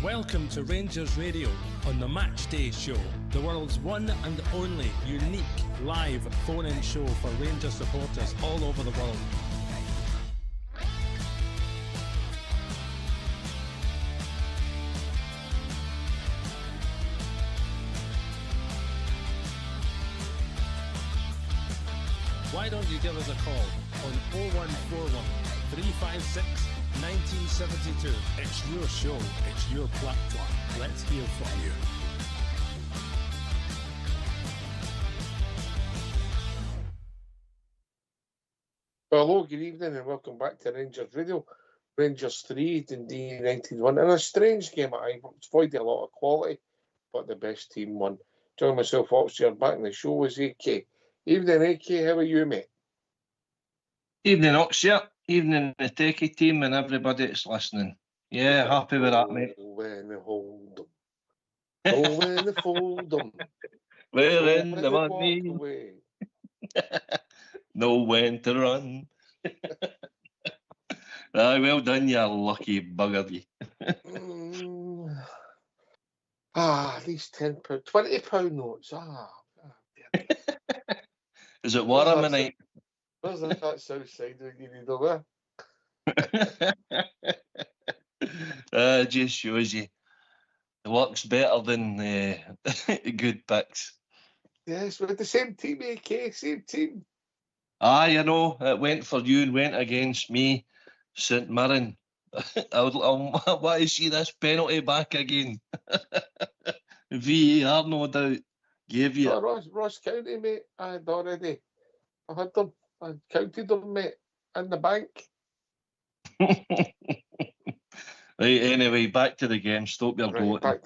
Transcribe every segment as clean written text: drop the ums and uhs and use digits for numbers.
Welcome to Rangers Radio on the Match Day Show, the world's one and only unique live phone-in show for Rangers supporters all over the world. Why don't you give us a call on 0141 356 1972. It's your show, it's your platform. Let's hear from you. Hello, good evening and welcome back to Rangers Radio. Rangers 3, Dundee United 1. And a strange game at Ibrox. Voided a lot of quality, but the best team won. Joining myself, Oxford, back in the show was AK. Evening, AK, how are you, mate? Evening, Oxford. Evening, the techie team and everybody that's listening. Yeah, happy with that, mate. When they hold them. Oh, when they fold them. We're in the money. Know when to run. Well done, you lucky bugger. These £10, £20 notes. Is it warm tonight? Where's that south side when you need over? Just shows you. It works better than good picks. Yes, we're the same team, AK, same team. You know, it went for you and went against me, St Mirren. I want to see this penalty back again. VAR, no doubt, gave you. Ross County, mate, I had already. I had them. I counted them, mate, in the bank. Right, anyway, back to the game. Stop your gloating. I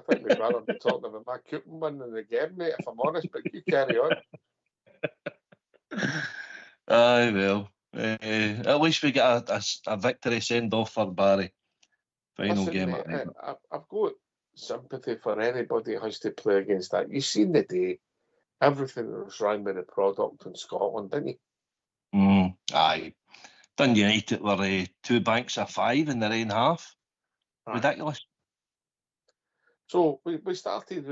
think we'd rather be talking about my coupon win than the game, mate, if I'm honest, but you carry on. Well. At least we get a victory send-off for Barry. Final game. Mate, I've got sympathy for anybody who has to play against that. You've seen the day, everything that was wrong with the product in Scotland, didn't you? Aye. Dundee United were 2 banks of 5 in their own half. Aye. Ridiculous. So we started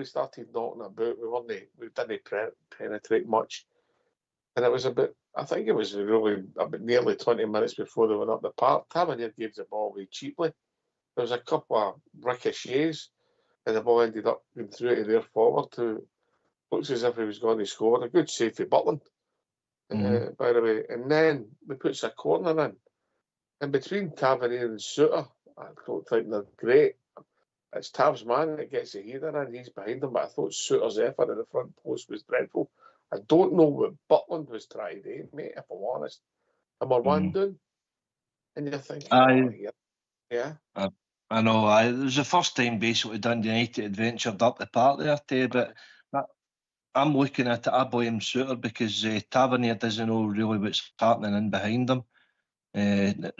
knocking about. We didn't penetrate much, and it was I think it was really about nearly 20 minutes before they went up the park. Tavernier gave the ball away cheaply. There was a couple of ricochets, and the ball ended up going through to their forward who looks as if he was going to score. A good save for Butland, by the way. And then we put a corner in. And between Tavernier and Suter, I don't think they're great. It's Tav's man that gets the header in. He's behind him, but I thought Suter's effort at the front post was dreadful. I don't know what Butland was trying to do, mate, if I'm honest. And we're 1 down. And you're thinking, yeah. I know. It was the first time basically Dundee United had ventured up the park there, too, but I'm looking at it, I blame Suter because Tavernier doesn't know really what's happening in behind him.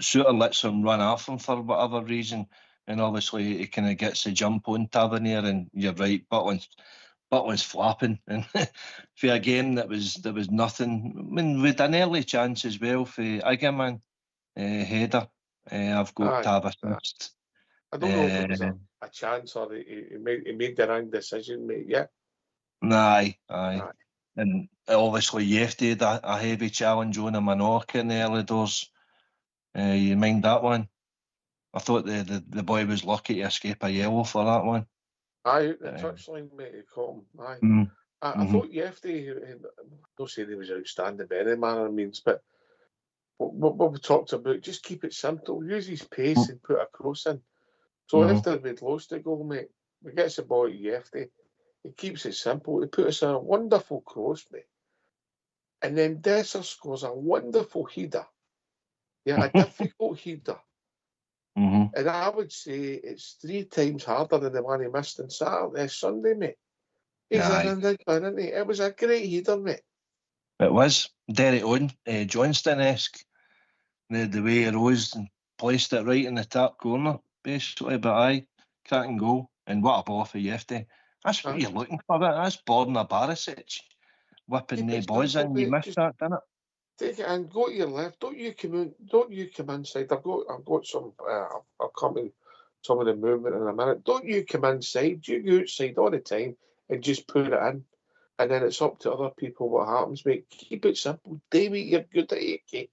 Suter lets him run off him for whatever reason, and obviously he kind of gets the jump on Tavernier, and you're right, Butland's flapping, and for a game there was nothing. I mean, we had an early chance as well for Igaman header. I've got Tav assist. I don't know if it was a chance or he made the wrong decision, mate. Yeah. Aye. And obviously Yefty had a heavy challenge on him, a knock in the early doors. You mind that one? I thought the boy was lucky to escape a yellow for that one. Aye, the touchline, mate, he caught him. Aye. I thought Yefty, I'm not saying he was outstanding by any manner of means, but what we talked about, just keep it simple, use his pace and put a cross in. So after we'd lost the goal, mate, we gets the ball to Yefty, he keeps it simple, he put us a wonderful cross, mate. And then Desser scores a wonderful header. Yeah, a difficult header. And I would say it's 3 times harder than the one he missed on Sunday, mate. He's in the bin, isn't he? It was a great header, mate. It was. Derek on, Johnston-esque. The way he rose and placed it right in the top corner, basically. But aye, cracking goal. And what a ball for Yefty. That's what you're looking for. That's Borna Barisic whipping the boys in. You missed that, didn't it? Take it and go to your left. Don't you come inside. I've got some. I'll come and some of the movement in a minute. Don't you come inside, you go outside all the time and just put it in. And then it's up to other people what happens, mate. Keep it simple. Davey, you're good at it, Kate.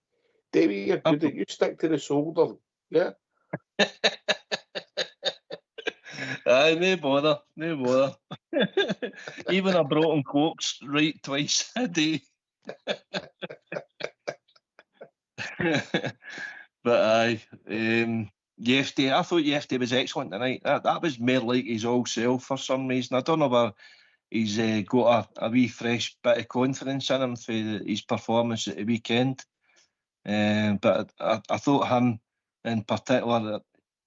Davey, you're good at it. You stick to the shoulder. Yeah? Aye, no bother, no bother. Even a broken corpse right twice a day. But aye, Yefty, I thought Yefty was excellent tonight. That was more like his old self for some reason. I don't know whether he's got a wee fresh bit of confidence in him for his performance at the weekend. But I thought him in particular,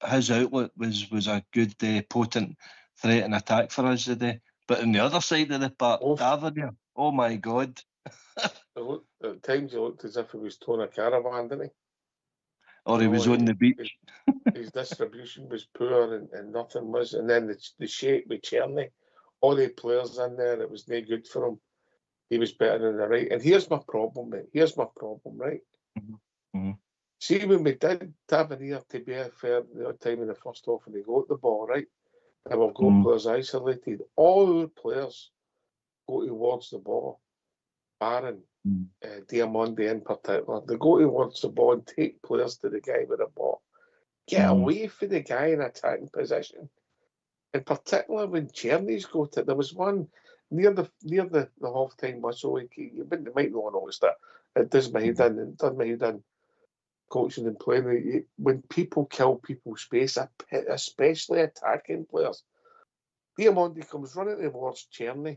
his outlet was a good, potent threat and attack for us today. But on the other side of the park, Tavernier, oh my God. At times he looked as if he was towing a caravan, didn't he? Or he was on the beach. His distribution was poor and nothing was. And then the shape with Cherny, all the players in there, it was no good for him. He was better than the right. And here's my problem, mate. Here's my problem, right? Mm-hmm. See, when we did Tavernier, to be fair, the other time in the first half, and they got the ball, right? And we've got players isolated. All our players go towards the ball. Barron, Diamondi in particular, they go towards the ball and take players to the guy with the ball. Get away from the guy in attacking position. In particular, when Cherny's got it, there was one near the half-time whistle. You might not notice that. It does my head in. It does my head in coaching and playing. When people kill people's space, especially attacking players, Diamondi comes running towards Cherny.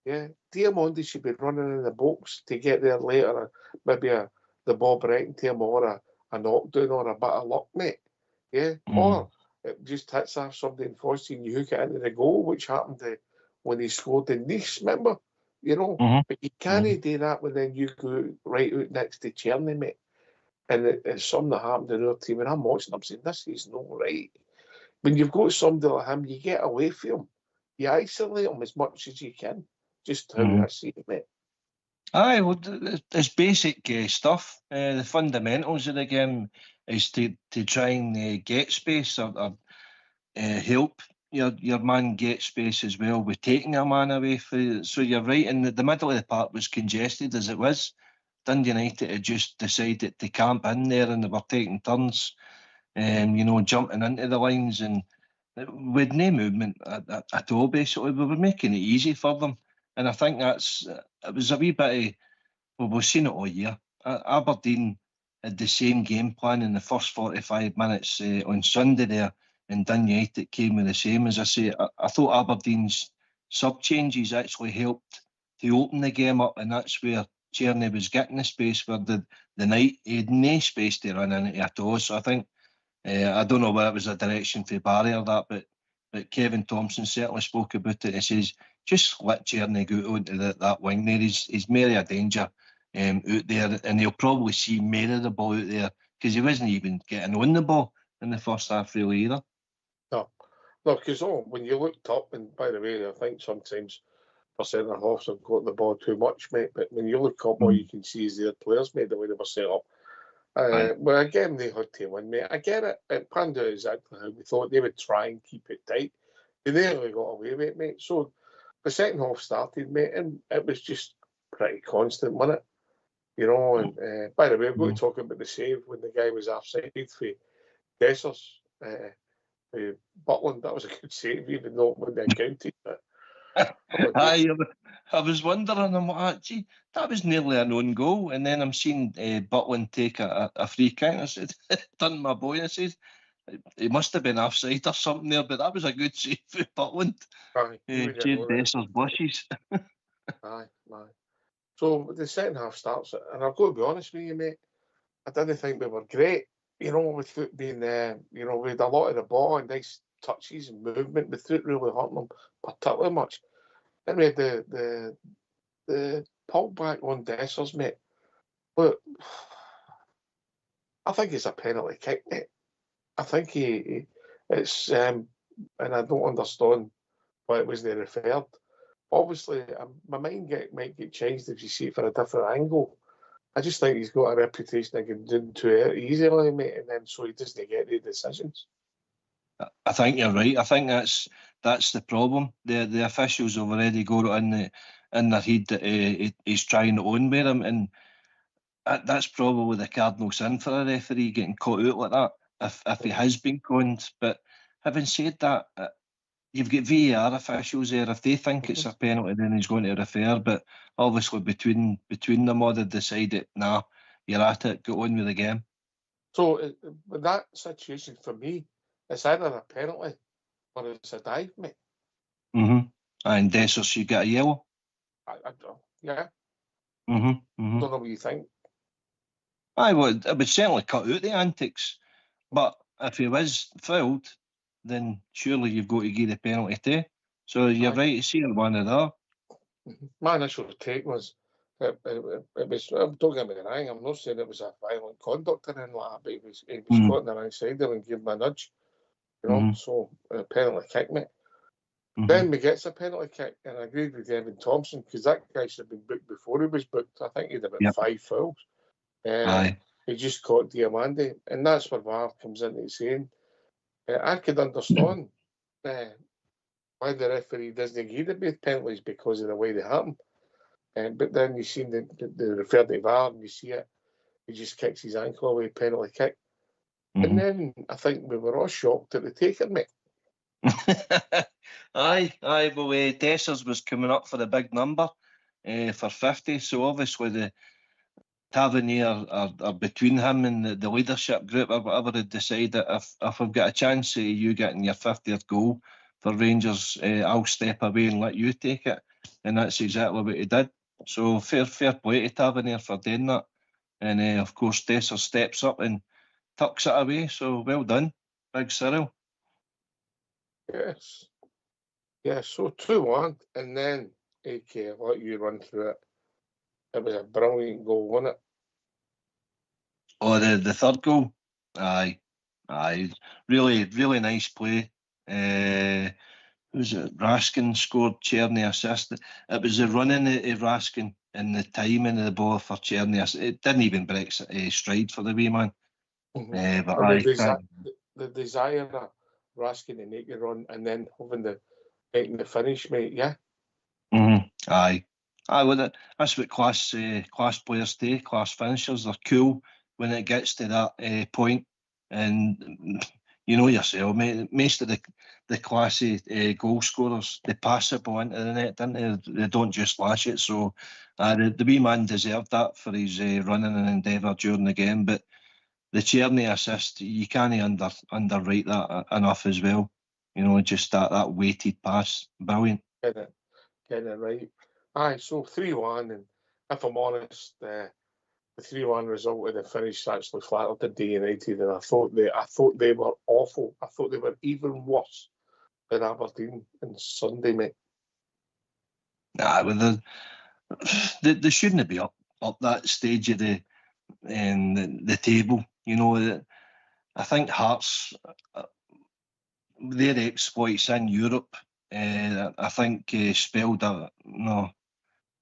Yeah, Diamondi should be running in the box to get there later. Maybe the ball breaking to him, or a knockdown, or a bit of luck, mate. Yeah, or it just hits off somebody in Fossey and you hook it into the goal, which happened when he scored in Nice, remember? You know, but you can't do that when then you go right out next to Cherny, mate. And it's something that happened in our team, and I'm watching, I'm saying, this is not right. When you've got somebody like him, you get away from him. You isolate him as much as you can. Just how I see it, mate. Aye, well, it's basic stuff. The fundamentals of the game is to try and get space or help your man get space as well with taking a man away. So you're right, and the middle of the park was congested as it was. Dundee United had just decided to camp in there, and they were taking turns, jumping into the lines, and with no movement at all, basically. We were making it easy for them. And I think it was a wee bit of, well, we've seen it all year. Aberdeen had the same game plan in the first 45 minutes on Sunday there, and Dundee United came with the same. As I say, I thought Aberdeen's sub-changes actually helped to open the game up, and that's where Cherny was getting the space, where the night he had no space to run into at all. So I think, I don't know whether it was a direction for Barry or that, but Kevin Thompson certainly spoke about it. He says, just let Cherny go onto that wing there. He's more a danger out there, and he'll probably see more of the ball out there because he wasn't even getting on the ball in the first half really either. No, because when you looked up, and by the way, I think sometimes for centre-halves have got the ball too much, mate, but when you look up, all you can see is their players, mate, the way they were set up. Well, again, they had to win, mate. I get it. It panned out exactly how we thought. They would try and keep it tight. They nearly got away with it, mate. So the second half started, mate, and it was just pretty constant, wasn't it? You know, and by the way, we're going to talk about the save when the guy was offside for Dessers, Butland. That was a good save, even though it wasn't counted. Aye, I was wondering, gee, that was nearly an own goal. And then I'm seeing Butland take a free kick. I said, done my boy. I said, he must have been offside or something there, but that was a good save for Butland. Jade Dessers blushes. Aye. So the second half starts, and I've got to be honest with you, mate, I didn't think we were great. You know, with foot being there, we had a lot of the ball and nice touches and movement, but foot really hurting them particularly much. Then we had the pull back on Dessers, mate. Look, I think it's a penalty kick, mate. I think it's and I don't understand why it wasn't referred. Obviously, my mind might get changed if you see it from a different angle. I just think he's got a reputation of getting done too easily, mate, and then so he doesn't get the decisions. I think you're right. I think that's the problem. The officials have already got it in their head that he's trying to own with him, and that's probably the cardinal sin for a referee, getting caught out like that if he has been conned. But having said that, you've got VAR officials there. If they think it's a penalty, then he's going to refer. But obviously between them all, they decided, nah, you're at it, go on with the game. So with that situation, for me, it's either a penalty or it's a dive, mate. And Dessers, you get a yellow. Yeah. Don't know what you think. I would certainly cut out the antics. But if he was fouled, then surely you've got to give the penalty too. So you're right to see it one of that. My initial take was it was. Don't get me wrong. I'm not saying it was a violent conduct or anything like that, but he was caught on the right side there and gave him a nudge. So a penalty kick, mate. Then we gets a penalty kick, and I agreed with Evan Thompson because that guy should have been booked before he was booked. I think he'd about 5 fouls. He just caught Diamande, and that's where VAR comes into saying. I could understand why the referee doesn't give the penalties because of the way they happen. But then you see the refer to VAR and you see it, he just kicks his ankle away, penalty kick. And then I think we were all shocked at the taker, mate. Well, Dessers was coming up for the big number for 50, so obviously the Tavernier are between him and the leadership group or whatever had decided if I've got a chance of you getting your 50th goal for Rangers, I'll step away and let you take it, and that's exactly what he did. So fair play to Tavernier for doing that, and of course Dessers steps up and tucks it away, so well done, Big Cyril. Yes, so 2-1, and then AK, I'll let you run through it. It was a brilliant goal, wasn't it? Oh, the third goal? Aye. Really, really nice play. Was it Raskin scored, Cherny assisted? It was the running of Raskin and the timing of the ball for Cherny. It didn't even break stride for the wee man. But the desire of Raskin to make a run and then making the finish, mate, yeah? Aye, well, that's what class players do, class finishers. They're cool when it gets to that point. And you know yourself, mate, most of the classy goal scorers, they pass the ball into the net, don't they? They don't just lash it. So the wee man deserved that for his running and endeavour during the game. But the Cherny assist, you can't underrate that enough as well. You know, just that weighted pass, brilliant. Getting it right. Aye, so 3-1, and if I'm honest, the 3-1 result would have finished actually flattered the D United, and I thought they were awful. I thought they were even worse than Aberdeen on Sunday, mate. Well, they shouldn't be up that stage of the table. You know, I think Hearts, their exploits in Europe, I think spelled a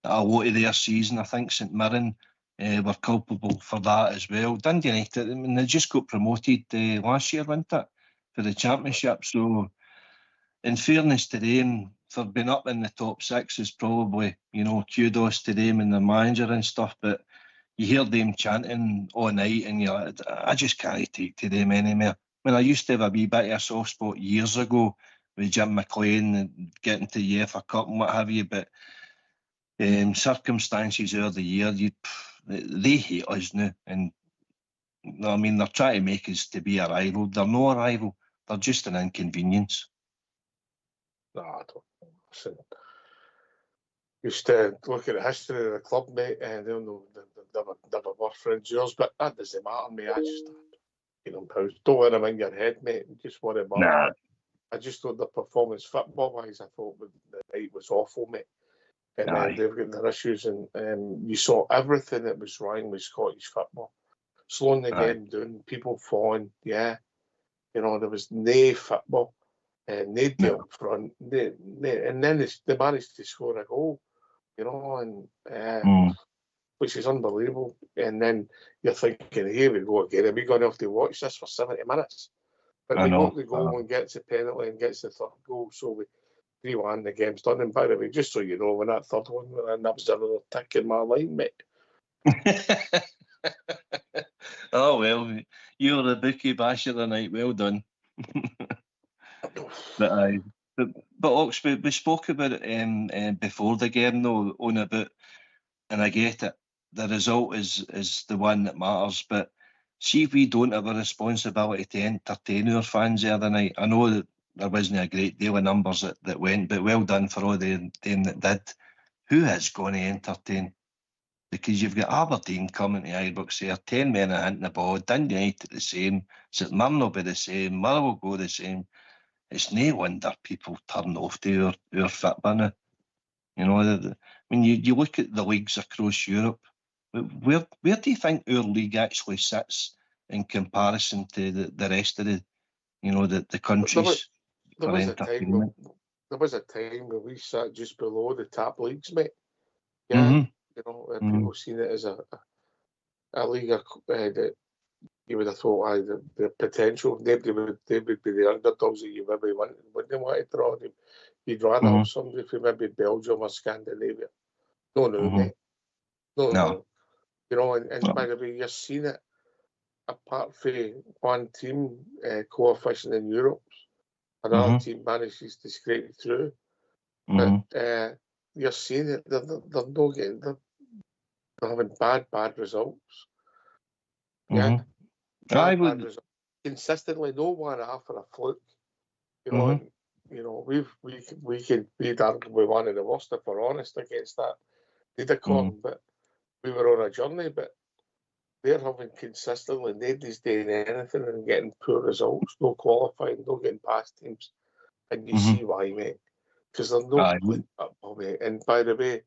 lot of their season. I think St Mirren were culpable for that as well. Dundee United, I mean, they just got promoted last year, wasn't it, for the Championship. So, in fairness to them, for being up in the top 6 is probably, kudos to them and their manager and stuff. But you hear them chanting all night, and you're like, I just can't take to them anymore. I mean, I used to have a wee bit of a soft spot years ago with Jim McLean and getting to the UEFA Cup and what have you, but circumstances of the year, they hate us now, and I mean, they're trying to make us to be a rival. They're no rival. They're just an inconvenience. No, I don't. Listen, used to look at the history of the club, mate, and they were worth friends of yours, but that doesn't matter, mate. I just, don't let them in your head, mate. Just worry about it. I just thought the performance football-wise, I thought the night was awful, mate. And they've got their issues, and you saw everything that was wrong with Scottish football. Slowing the game down, people falling, there was no football, nobody up front, and then they managed to score a goal, which is unbelievable. And then you're thinking, here we go again, are we going to have to watch this for 70 minutes? But I they know. got the goal and gets the penalty and gets the third goal, so we 3-1, the game's done. And by the way, just so you know, when that third one went in, that was another tick in my line, mate. Oh, well, you're the bookie basher tonight. Well done. But Ox, we spoke about it before the game, though, on about, and I get it, the result is the one that matters. But see, if we don't have a responsibility to entertain our fans the other night, I know that there wasn't a great deal of numbers that went, but well done for all them that did. Who is going to entertain? Because you've got Aberdeen coming to Ibrox here, 10 men are hitting the ball, Dundee United the same, St Mirren will be the same, Mother will go the same. It's no wonder people turn off to our football now. You know, when you look at the leagues across Europe, where do you think our league actually sits in comparison to the rest of the countries There for was a time entertainment? there was a time where we sat just below the top leagues, mate. Yeah, you know, people seen it as a league that you would have thought, the potential. They would be the underdogs that you maybe wouldn't want to draw them. You'd rather have somebody from maybe Belgium or Scandinavia. No, mate. No. You know, and by the way, you've seen it. Apart from one team coefficient in Europe, another team manages to scrape through. But you're seeing it. They're having bad results. Yeah. Bad results. Consistently, no one after a fluke. You know, and, you know, we can be arguably one of the worst if we're honest against that Niederkorn, but we were on a journey. But they're having consistently, nobody's doing anything and getting poor results, no qualifying, no getting past teams, and you see why, mate. Because they're not playing football, mate. And by the way,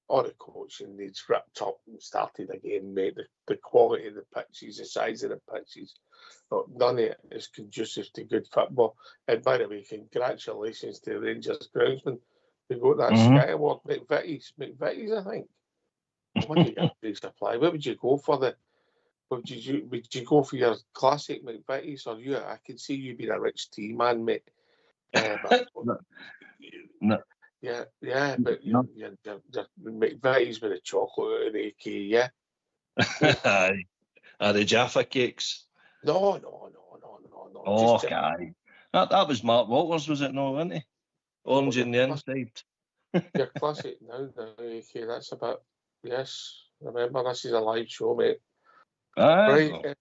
all the coaching needs ripped up and started again, mate. The quality of the pitches, the size of the pitches, none of it is conducive to good football. And by the way, congratulations to Rangers groundsman who got that Sky Award, McVitie's, I think. What do you get free supply? What would you go for? Would you go for your classic McVitie's, or you? I can see you being a rich tea man, mate. No. Yeah, but your McVitie's with the chocolate and the AK, yeah. Are the Jaffa cakes? No. Oh, guy. That was Mark Walters, was it? No, wasn't he? Orange on the inside. Your classic now, AK. That's about, yes. Remember, this is a live show, mate. Right.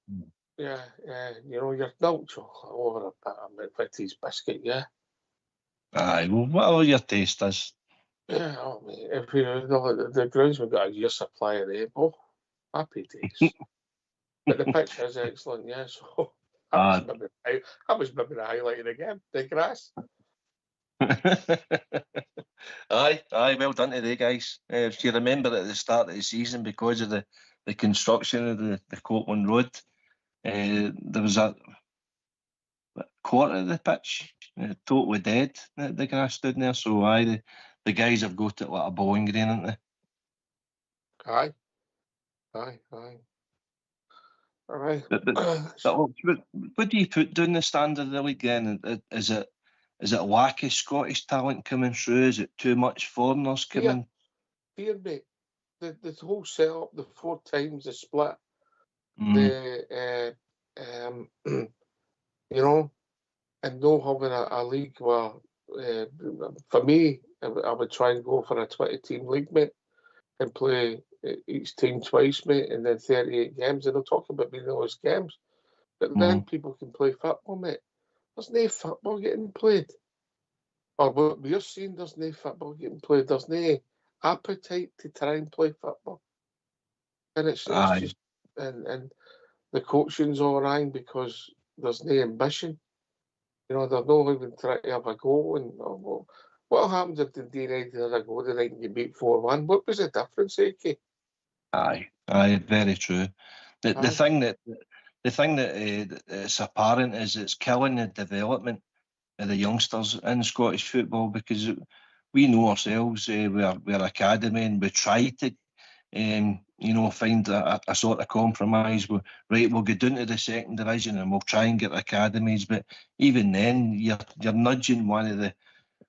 Yeah. You know, your milk chocolate over a bit of McVitie's biscuit, yeah. Aye, well, whatever your taste is. Yeah, mate. If you know, the groundsman got a year's supply of them, happy days. But the pitch is excellent, yeah. So that was maybe the highlight of the game, the grass. Aye, well done to the guys. If you remember at the start of the season, because of the construction of the Copeland Road, there was a quarter of the pitch totally dead. The grass stood there, so the guys have got it like a bowling green, haven't they? Aye. All right. But what do you put down the standard of the league then? Is it lack of Scottish talent coming through? Is it too much foreigners coming? Fear, mate. The whole setup, the 4 times the split, you know, and no having a league where, for me, I would try and go for a 20-team league, mate, and play each team twice, mate, and then 38 games. And they'll talk about being those games, but then people can play football, mate. There's no football getting played. Or what we're seeing, there's no football getting played. There's no appetite to try and play football. And it's just, and the coaching's all wrong because there's no ambition. You know, they're not even trying to have a go. And what happens if the D9 had a go tonight and you beat 4-1? What was the difference, AK? Aye, very true. The thing that it's apparent is it's killing the development of the youngsters in Scottish football, because we know ourselves, we're academy, and we try to find a sort of compromise. We'll go down to the second division and we'll try and get academies. But even then, you're nudging one of the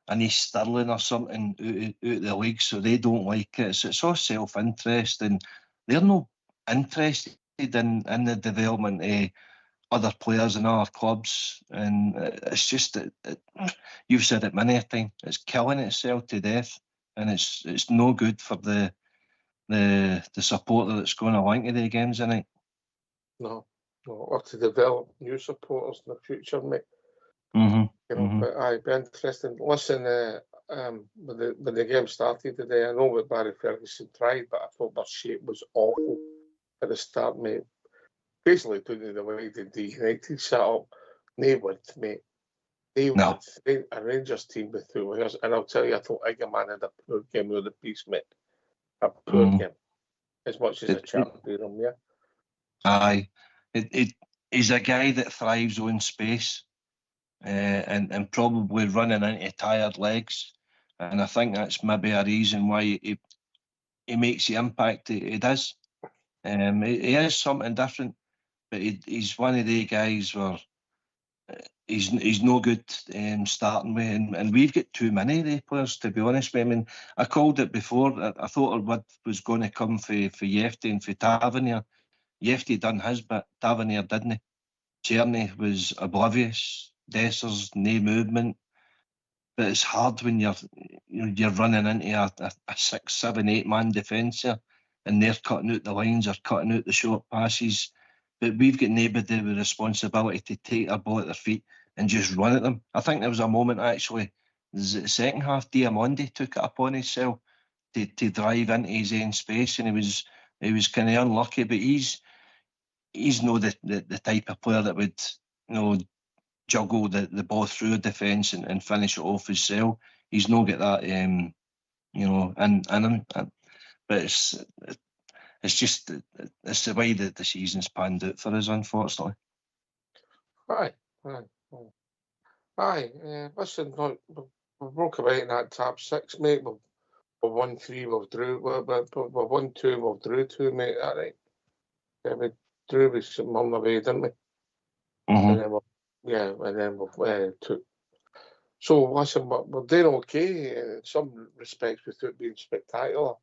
an East Stirling or something out of the league, so they don't like it. So it's all self-interest, and they're not interested in the development of other players in other clubs. And it's just that you've said it many a time. It's killing itself to death, and it's no good for the supporter that's going along to the games tonight. No, or to develop new supporters in the future, mate. But it'd be interesting. Listen, when the game started today, I know what Barry Ferguson tried, but I thought their shape was awful at the start, mate. Basically, doing it the way they did United set up, no width, mate. No. A Rangers team with 2 wingers, and I'll tell you, I thought Egerman had a poor game with the piece, mate. A poor game, as much as a champion, yeah. Aye, he's a guy that thrives on space, and probably running into tired legs, and I think that's maybe a reason why he makes the impact he does. He is something different, but he's one of the guys where he's no good starting with, and we've got too many of the players, to be honest. I mean, I called it before. I thought what was going to come for Yefty and for Tavernier. Yefty done his bit, Tavernier didn't. Tierney was oblivious. Dessers, no movement. But it's hard when you're running into a 6, 7, 8 man defence here, and they're cutting out the lines or cutting out the short passes. But we've got nobody with responsibility to take their ball at their feet and just run at them. I think there was a moment actually, the second half, Diamondi took it upon himself to drive into his own space, and he was kind of unlucky. But he's not the type of player that would juggle the ball through a defence and finish it off himself. He's not got that, in him. But it's just it's the way that the season's panned out for us, unfortunately. Aye. Listen, we broke away in that top 6, mate. We've won 3, we've won 2, we've drew 2, mate. That right? Yeah, we drew with some on the way, didn't we? And then we've took. So listen, we're doing okay in some respects without being spectacular.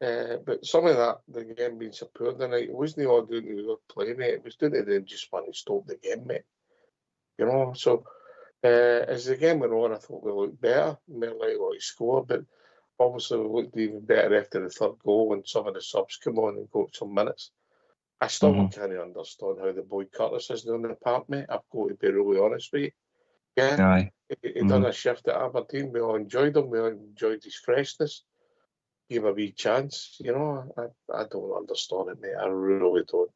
But some of that, the game being so poor tonight, it wasn't all doing to the play, mate. It was doing to them just wanting to stop the game, mate. So as the game went on, I thought we looked better, more likely to score, but obviously we looked even better after the third goal when some of the subs come on and got some minutes. I still can't understand how the boy Curtis isn't on the park, mate. I've got to be really honest with you. Yeah, he done a shift at Aberdeen. We all enjoyed him. We all enjoyed his freshness. Give him a wee chance. I don't understand it, mate. I really don't.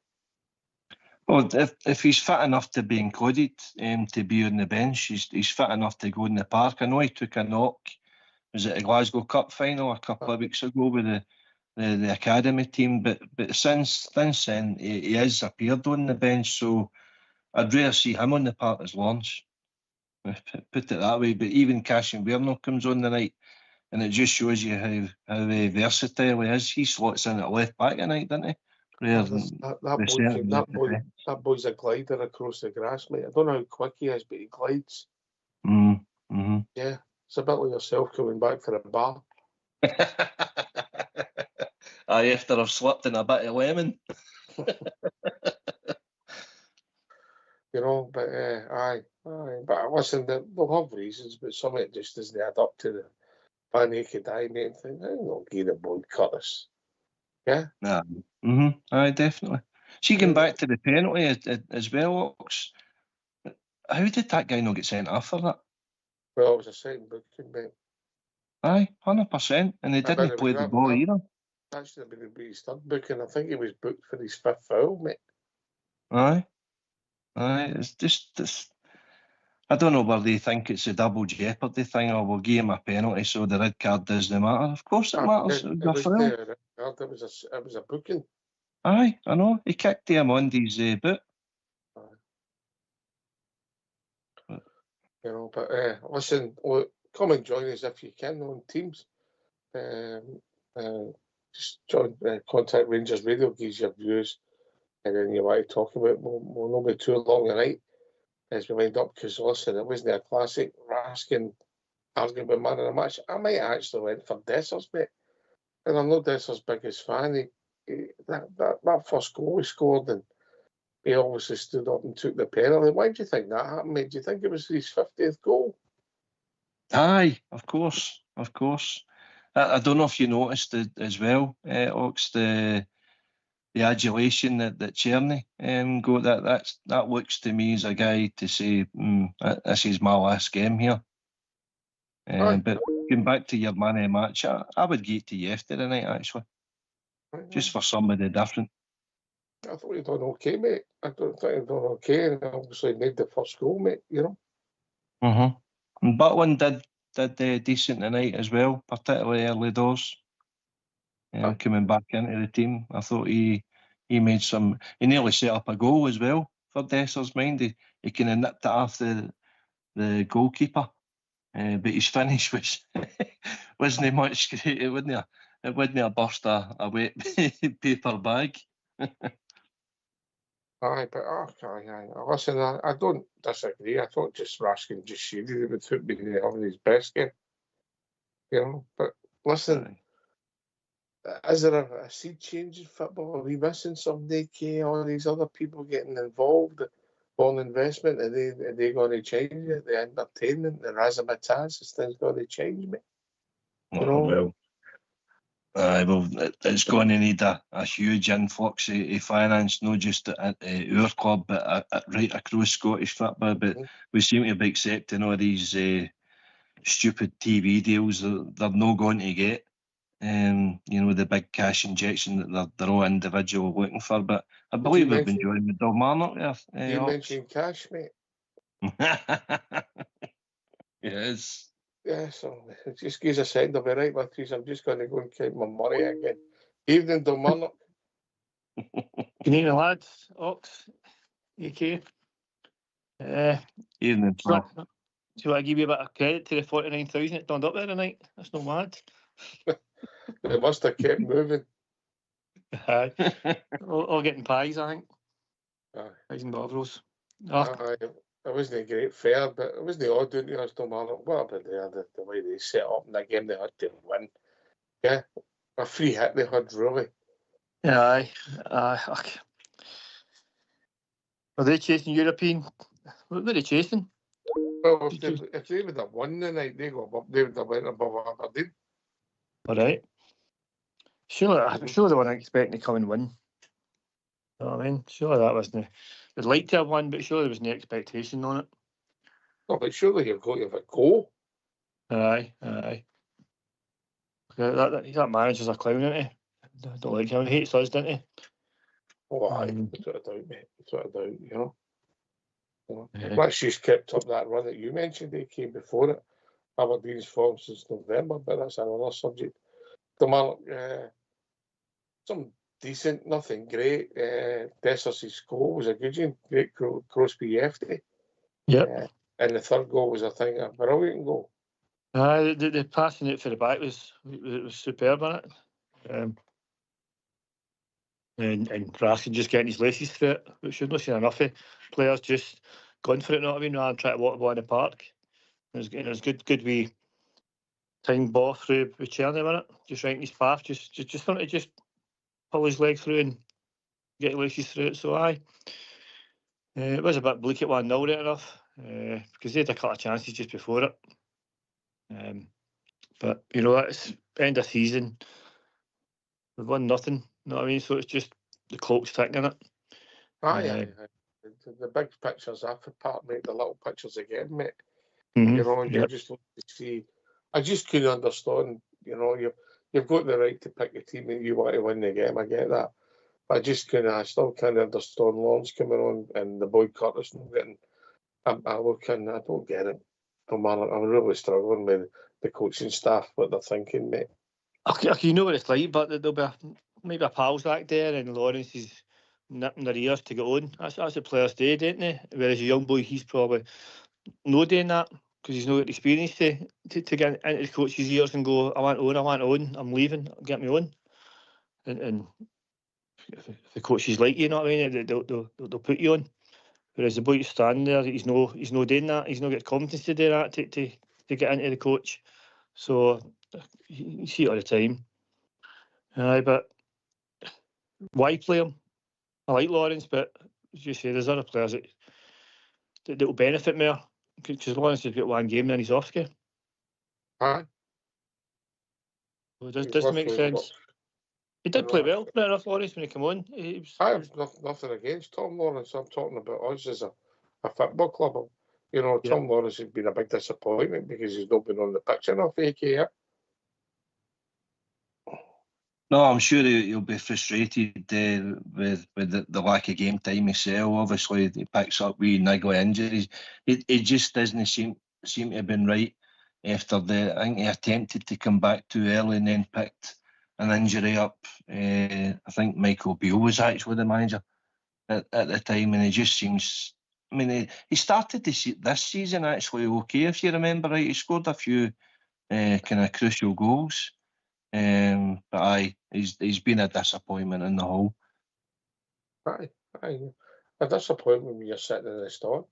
Well, if he's fit enough to be included, to be on the bench, he's fit enough to go in the park. I know he took a knock. Was it a Glasgow Cup final a couple of weeks ago with the academy team? But since then, he has appeared on the bench. So I'd rather see him on the park as Lawrence. Put it that way. But even Cashin Weirno comes on the night, and it just shows you how versatile he is. He slots in at left back tonight, doesn't he? That boy's a glider across the grass, mate. I don't know how quick he is, but he glides. Yeah, it's a bit like yourself coming back for a bar. After I've slept in a bit of lemon. But aye. But listen, they'll have reasons, but some of it just doesn't add up to the naked eye, mate. And think, I'm not give the boy Curtis. Yeah. Aye, definitely. See, going back to the penalty as well, Ox, how did that guy not get sent off for that? Well, it was a second booking, mate. Aye, 100%. And he didn't play the ball either. That should have been his third booking. I think he was booked for his 5th foul, mate. Aye, it's just this. I don't know whether they think it's a double jeopardy thing or we'll give him a penalty so the red card doesn't matter. Of course it matters. It was a booking. Aye, I know. He kicked Diamondi's boot. But listen, come and join us if you can on Teams. just John, contact Rangers Radio, gives your views, and then you want to talk about it. We'll not be too long tonight as we wind up, because listen, it wasn't a classic Raskin argument man of the match. I might actually went for Dessers, mate. And I'm not Dessers' biggest fan. That first goal he scored, and he obviously stood up and took the penalty. Why do you think that happened, mate? Do you think it was his 50th goal? Aye, of course. I don't know if you noticed it as well, Ox, the adulation that Cherny got. That looks to me as a guy to say, this is my last game here. But going back to your man of the match, I would get to yesterday night, actually. Just for somebody different. I thought he done okay, mate. I don't think he done okay, and obviously made the first goal, mate, you know. And Butland did decent tonight as well, particularly early doors. Coming back into the team, I thought he made some. He nearly set up a goal as well for Dessers' mind. He kind of nipped it off the goalkeeper, but his finish wasn't much great. It wouldn't have burst a wet paper bag. Aye, but listen, I don't disagree. I thought just Raskin just shaded it without being having his best game, you know. But listen, is there a sea change in football? Are we missing somebody? All these other people getting involved, on investment, are they going to change it? The entertainment, the razzmatazz, is things going to change, mate? You know? Well, it's going to need a huge influx of finance, not just at our club, but right across Scottish football. But we seem to be accepting all these stupid TV deals that they're not going to get. The big cash injection that they're all individual looking for. But I believe we've been joining with Dalmarnock there. You mentioned cash, mate. Yes. Yeah, so just give us a second, I'll be right with you. I'm just going to go and count my money again. Evening, Dalmarnock. Good evening, lads. Ox, UK. Evening, pal. So I give you a bit of credit to the 49,000 that turned up there tonight. That's not mad. They must have kept moving. Aye. all getting pies, I think. Aye. Pies and bovrils. Aye. It wasn't a great fair, but it wasn't odd doing to us, Dalmarnock. What about the way they set up in that game? They had to win. Yeah, a free hit they had, really. Aye. Are they chasing European? What were they chasing? Well, if they would have won the night, they would have went above Aberdeen. All right. Sure they weren't expecting to come and win. You know what I mean? Sure that wasn't. They'd like to have won, but sure there was no expectation on it. No, but surely you've got to have a goal. Aye. That manager's a clown, isn't he? I don't like him. He hates us, doesn't he? Oh, aye. Without a doubt, mate. Without a doubt, you know. Let's just kept up that run that you mentioned. They came before it. Aberdeen's form since November, but that's another subject. Some decent, nothing great. Dessers' goal was a good one. Great Crosby Efty. Yeah. And the third goal was, I think, a brilliant goal. The passing it for the back was superb, wasn't it? And Raskin just getting his laces through it, which you've not seen enough of players just going for it, not rather than trying to walk the ball in the park. It was good we tying ball through with Cherny, wasn't it? Just right in his path, just wanted to just pull his leg through and get laces through it. So it was a bit bleak at 1-0 right enough, because they had a couple of chances just before it. But it's end of season. We've won nothing. You know what I mean? So it's just the clock's ticking, it. Aye. The big pictures after part, mate. The little pictures again, mate. Mm-hmm. You just want to see. I just couldn't understand. You've got the right to pick the team that you want to win the game. I get that, but I still can't understand Lawrence coming on and the boy Curtis not getting. I don't get it. I'm really struggling with the coaching staff, what they're thinking, mate. Okay, you know what it's like, but there'll be maybe a pals back there, and Lawrence is nipping their ears to get on. That's the players do, don't they? Whereas a young boy, he's probably not doing that because he's not got experience to get into the coach's ears and go, I want on, I'm leaving, get me on. and if the coaches like you, you know what I mean, they'll put you on. Whereas the boy standing there, he's no doing that. He's not got confidence to do that to get into the coach. So you see it all the time. But why play him? I like Lawrence, but as you say, there's other players that will benefit more, because Lawrence has got one game, then he's off again. Aye. So it doesn't make sense. He did play well, fair enough, Lawrence, when he came on. I have nothing against Tom Lawrence. I'm talking about us as a football club. You know, Tom Lawrence has been a big disappointment because he's not been on the pitch enough, AK. No, I'm sure he'll be frustrated with the lack of game time himself. Obviously, he picks up wee niggly injuries. He just doesn't seem to have been right after I think he attempted to come back too early and then picked an injury up. I think Michael Beale was actually the manager at the time, and he just seems... I mean, he started this season actually okay, if you remember right. He scored a few kind of crucial goals. But aye, he's been a disappointment in the whole. Aye. A disappointment when you're sitting in the stand,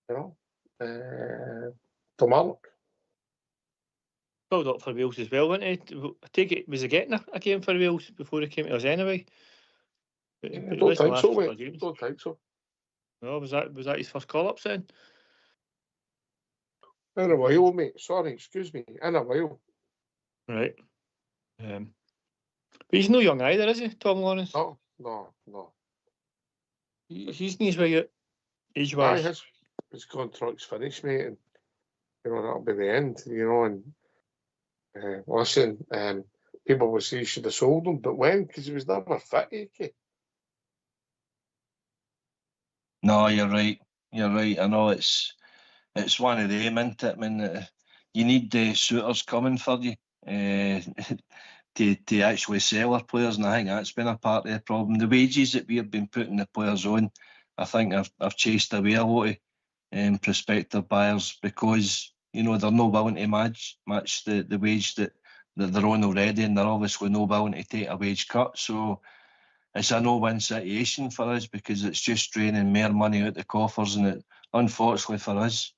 you know. Tomarnock. Build up for Wales as well, wasn't he? I take it, was he getting a game for Wales before he came to us anyway? I don't think so, mate. Don't think so. No, was that his first call-ups then? In a while, mate. Sorry, excuse me. In a while. Right. But he's no young either, is he, Tom Lawrence? No. He's in his way out, age-wise. Aye, his contract's finished, mate, and you know that'll be the end. You know, and listen, people will say he should have sold him, but when? Because he was never fit, AK. No, you're right. I know it's one of them, isn't it? I mean, you need the suitors coming for you to actually sell our players, and I think that's been a part of the problem. The wages that we've been putting the players on, I think I've chased away a lot of prospective buyers, because you know they're not willing to match the wage that they're on already, and they're obviously not willing to take a wage cut. So it's a no-win situation for us, because it's just draining more money out the coffers, and unfortunately for us,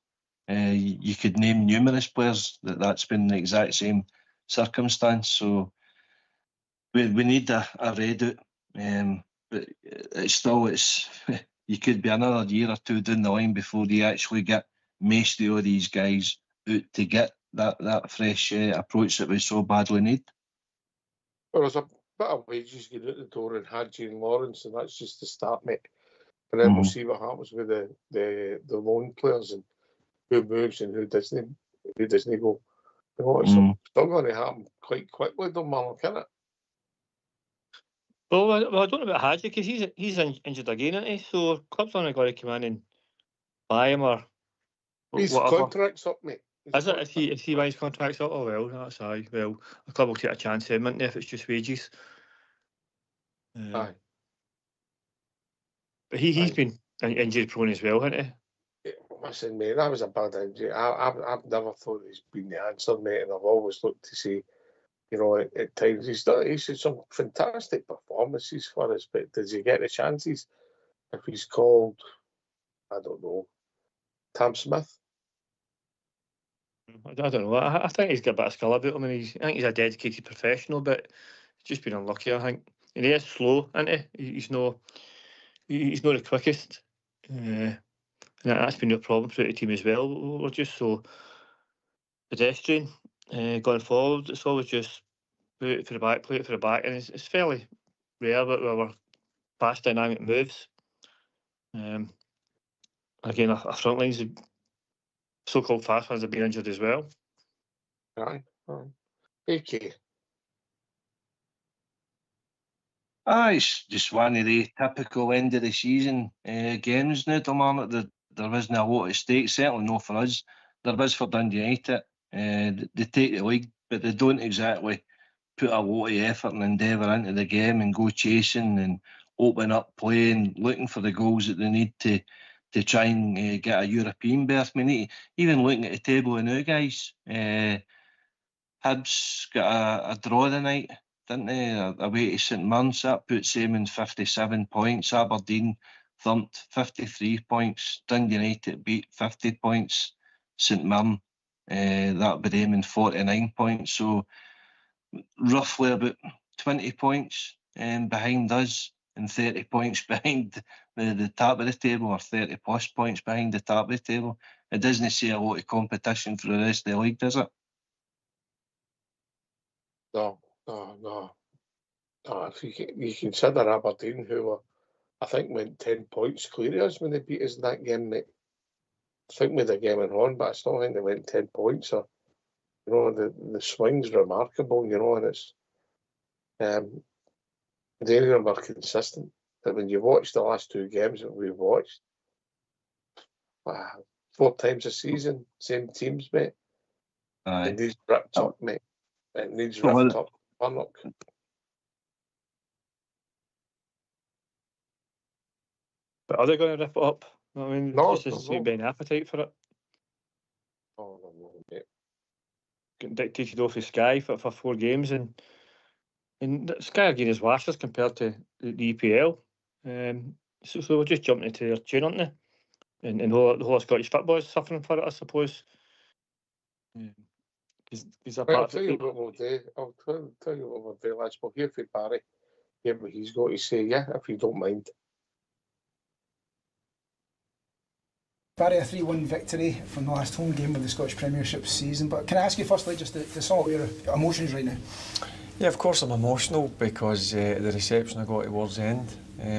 you could name numerous players that's been the exact same circumstance. So we need a readout, but it's you could be another year or two down the line before you actually get most of all these guys out to get that fresh approach that we so badly need. Well, there's a bit of wages getting out the door in Hadji and Lawrence, and that's just the start, mate. And then we'll see what happens with the loan players and who moves and who doesn't go. You know, it's still going to happen quite quickly, though, Marlon, can't it? Well, I don't know about Hadji, because he's injured again, isn't he? So clubs aren't going to come in and buy him or his whatever. Contract's up, mate. Is it? If he buys contracts up? Oh, well, that's aye. Well, a club will take a chance on him, wouldn't they, if it's just wages. Aye. But he's been injury prone as well, hasn't he? Listen, mate, that was a bad injury. I've never thought he's been the answer, mate, and I've always looked to see, you know, at times he's had some fantastic performances for us, but does he get the chances if he's called, I don't know, Tam Smith? I don't know. I think he's got a bit of skill about him, and I think he's a dedicated professional, but he's just been unlucky, I think. And he is slow, isn't he? He's not the quickest. And that's been a problem for the team as well. We're just so pedestrian going forward. It's always just play it for the back, and it's fairly rare that we're fast dynamic moves. Again, our front lines, so-called fast ones, have been injured as well. Aye. AK. It's just one of the typical end of the season games now, Kilmarnock. There isn't a lot at stake, certainly not for us. There is for Dundee United. They take the league, but they don't exactly put a lot of effort and endeavour into the game and go chasing and open up play and looking for the goals that they need to try and get a European berth. I mean, even looking at the table now, guys, Hibs got a draw tonight didn't they? Away to St Mirren's. That puts them in 57 points. Aberdeen thumped 53 points. Dundee United beat 50 points. St Mirren, that would be them in 49 points. So roughly about 20 points behind us and 30 points behind the top of the table, or 30 plus points behind the top of the table. It doesn't see a lot of competition for the rest of the league, does it? No. If you consider Aberdeen, who were, I think, went 10 points clear of us when they beat us in that game, mate. I think we had a game in hand, but I still think they went 10 points. So, you know, the swing's remarkable, you know, and it's they are consistent. That when you watch the last two games that we've watched, 4 times a season, same teams, mate. Aye. It needs ripped up, mate. It needs Well, ripped up. Unlock. But are they going to rip it up? I mean, No, just doesn't seem to be an appetite for it. Oh, no, mate. Getting dictated off of Sky for 4 games, and Sky are getting his washers compared to the EPL. So we're just jumping into their tune, aren't they? And the whole Scottish football is suffering for it, I suppose. I'll tell you what we'll do. I'll tell you what we'll do, lads. We'll hear from Barry, hear what he's got to say, yeah, if you don't mind. Barry, a 3-1 victory from the last home game of the Scottish Premiership season. But can I ask you firstly just to sum up your emotions right now? Yeah, of course I'm emotional because the reception I got towards the end.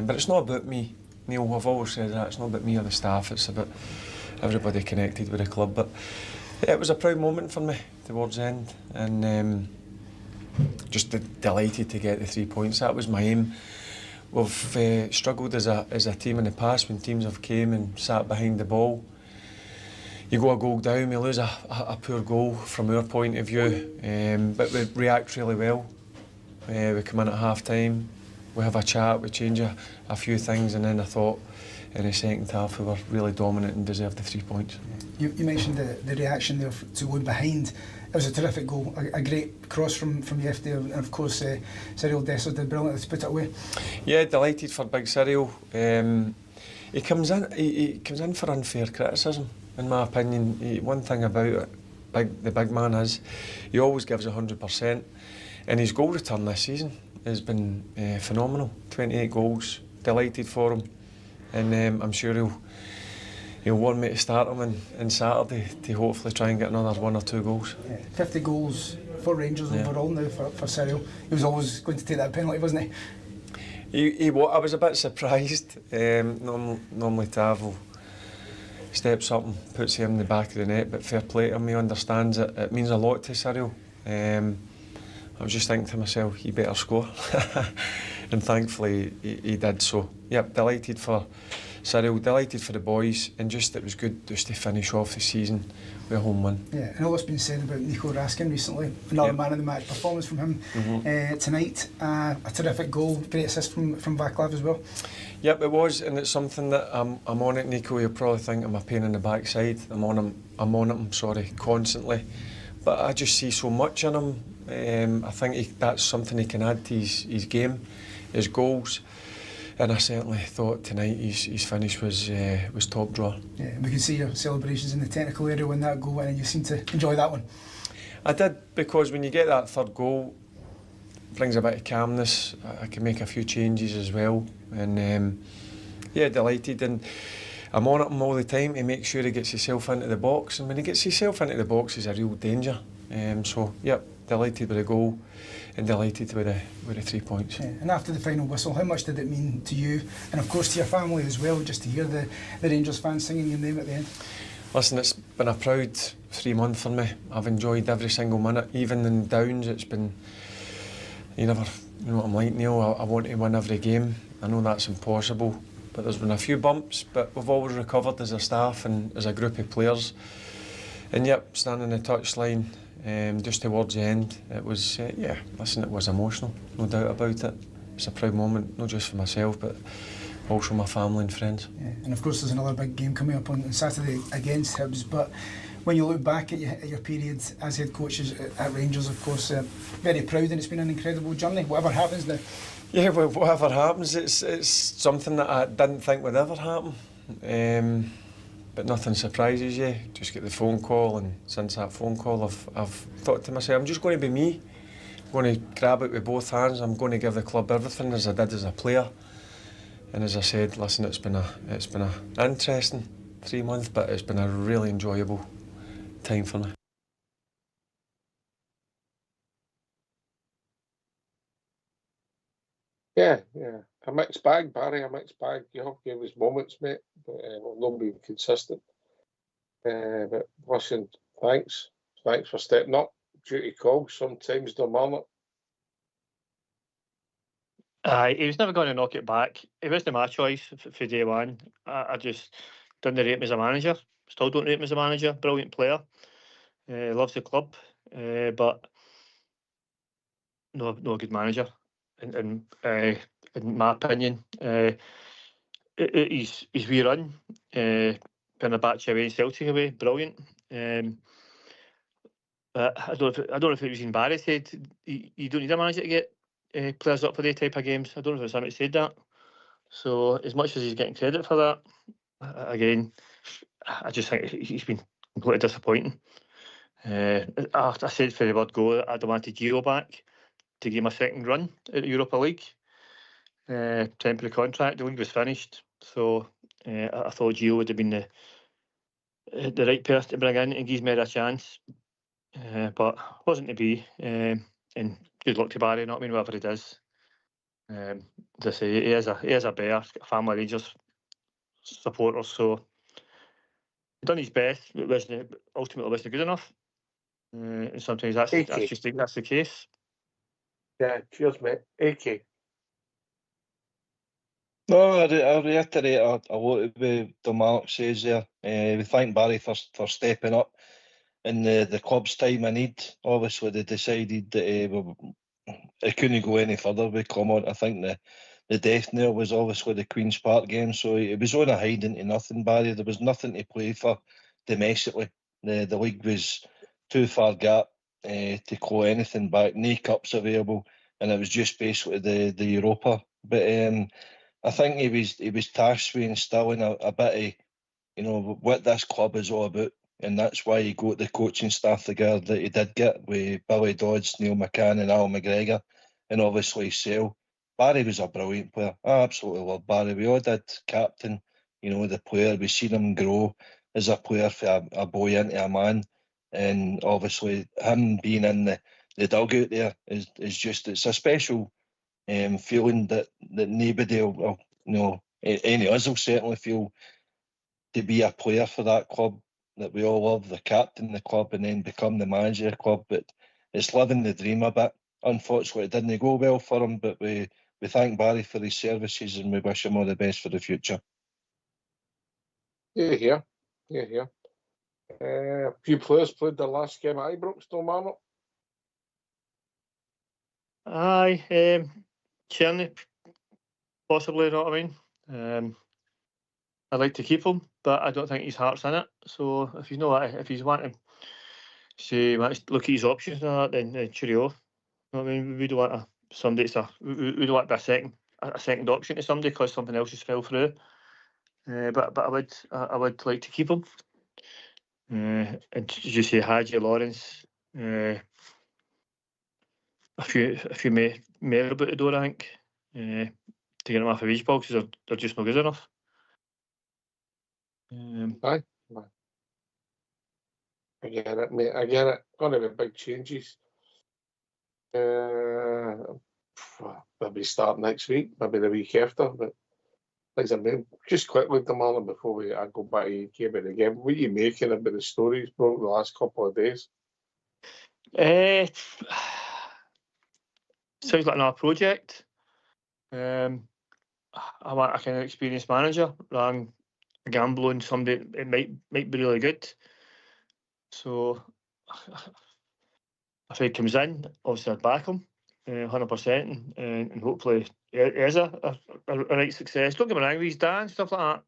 But it's not about me, Neil. I've always said that. It's not about me or the staff. It's about everybody connected with the club. But yeah, it was a proud moment for me towards the end. And just delighted to get the 3 points. That was my aim. We've struggled as a team in the past when teams have came and sat behind the ball. You go a goal down, we lose a poor goal from our point of view, but we react really well. We come in at half time, we have a chat, we change a few things, and then I thought in the second half we were really dominant and deserved the 3 points. You mentioned the reaction there to going behind. It was a terrific goal, a great cross from Jeff there, and of course Cyril Dessers did brilliantly to put it away. Yeah, delighted for Big Cyril. He comes in for unfair criticism, in my opinion. One thing about it, the big man is, he always gives 100%, and his goal return this season has been phenomenal. 28 goals, delighted for him, and I'm sure he'll want me to start him on Saturday to hopefully try and get another 1 or 2 goals. Yeah, 50 goals for Rangers overall now for Cyril. He was always going to take that penalty, wasn't he? I was a bit surprised. Normally Tav will steps up and puts him in the back of the net, but fair play to him, he understands it. It means a lot to Cyril. I was just thinking to myself, he better score. And thankfully he did so. Yep, delighted for Cyril, delighted for the boys, and just it was good just to finish off the season with a home win. Yeah, and all that's been said about Nico Raskin recently, another man of the match performance from him tonight. A terrific goal, great assist from Vaclav as well. Yep, it was, and it's something that I'm on it, Nico. You'll probably think I'm a pain in the backside. I'm on him, constantly. But I just see so much in him. I think that's something he can add to his game, his goals. And I certainly thought tonight his finish was top drawer. Yeah, and we can see your celebrations in the technical area when that goal went, and you seem to enjoy that one. I did, because when you get that third goal, it brings a bit of calmness. I can make a few changes as well, and yeah, delighted. And I'm on him all the time to make sure he gets himself into the box, and when he gets himself into the box, he's a real danger. So, yep, delighted with the goal. And delighted with the 3 points. Yeah. And after the final whistle, how much did it mean to you, and of course to your family as well, just to hear the Rangers fans singing your name at the end? Listen, it's been a proud 3 months for me. I've enjoyed every single minute, even in downs. It's been, you know what I'm like, Neil. I want to win every game. I know that's impossible, but there's been a few bumps, but we've always recovered as a staff and as a group of players. And yep, standing on the touchline, just towards the end, it was, yeah, listen, it was emotional, no doubt about it. It's a proud moment, not just for myself, but also my family and friends. Yeah, and of course there's another big game coming up on Saturday against Hibs, but when you look back at your period as head coaches at Rangers, of course, very proud, and it's been an incredible journey. Whatever happens now. Yeah, well, whatever happens, it's something that I didn't think would ever happen. But nothing surprises you. Just get the phone call, and since that phone call, I've thought to myself, I'm just going to be me. I'm going to grab it with both hands. I'm going to give the club everything as I did as a player. And as I said, listen, it's been a interesting 3 months, but it's been a really enjoyable time for me. Yeah. A mixed bag, Barry, a mixed bag. You have gave us moments, mate, but not being consistent. But listen, thanks for stepping up. Duty calls sometimes, don't matter. He was never going to knock it back. It wasn't my choice for day one. I just didn't rate him as a manager. Still don't rate him as a manager. Brilliant player. Loves the club, but no a good manager. In my opinion, his wee run, putting a batch away, Celtic away, brilliant. I don't know if it was in Barry said you don't need a manager to get players up for the type of games. I don't know if it's him that said that. So as much as he's getting credit for that, again, I just think he's been completely disappointing. I said for the word go, I'd wanted Gio back to give him a second run at the Europa League. Temporary contract, the league was finished, so I thought Gio would have been the right person to bring in and give me a chance. But wasn't to be, and good luck to Barry, not mean whatever he does. As I say, he is a bear, a family Rangers supporter, so he done his best, but ultimately wasn't good enough. And sometimes that's the case. Yeah, cheers, mate. AK. No, I reiterate a lot of what Mark says there. We thank Barry for stepping up in the club's time of need. Obviously, they decided that it couldn't go any further with Clement. I think the death knell was obviously the Queen's Park game, so it was on a hiding to nothing, Barry. There was nothing to play for domestically. The league was too far gap to claw anything back. No cups available, and it was just basically the Europa. But I think he was tasked with instilling a bit of, what this club is all about, and that's why he got the coaching staff together that he did get with Billy Dodds, Neil McCann and Al McGregor, and obviously Sale. Barry was a brilliant player. I absolutely love Barry. We all did. Captain, the player. We've seen him grow as a player from a boy into a man, and obviously him being in the dugout there is just, it's a special feeling that nobody will, any of us will certainly feel, to be a player for that club that we all love, the captain of the club, and then become the manager of the club. But it's living the dream a bit. Unfortunately, it didn't go well for him, but we thank Barry for his services, and we wish him all the best for the future. Yeah. A few players played the last game at Ibrox, don't matter. Aye, Cherny, possibly, you know what I mean? I'd like to keep him, but I don't think his heart's in it. So if he's wanting to look at his options and that, then cheerio. You know what I mean? We don't want we don't want to be a second option to somebody because something else has fell through. But I would like to keep him. And as you say, Hadji, Lawrence, a few more about the door, I think, to get them off of his boxes. They're just not good enough. Aye. I get it, mate. I get it. Going to be big changes. Maybe start next week, maybe the week after. But like I mean, just quickly, Marlon, before I go back to UK again, what are you making about the stories broke the last couple of days? Sounds like another project. I want a kind of experienced manager rather than gambling somebody. It might be really good. So if he comes in, obviously I'd back him 100%, and hopefully it is a right success. Don't get me wrong, with his dad and stuff like that,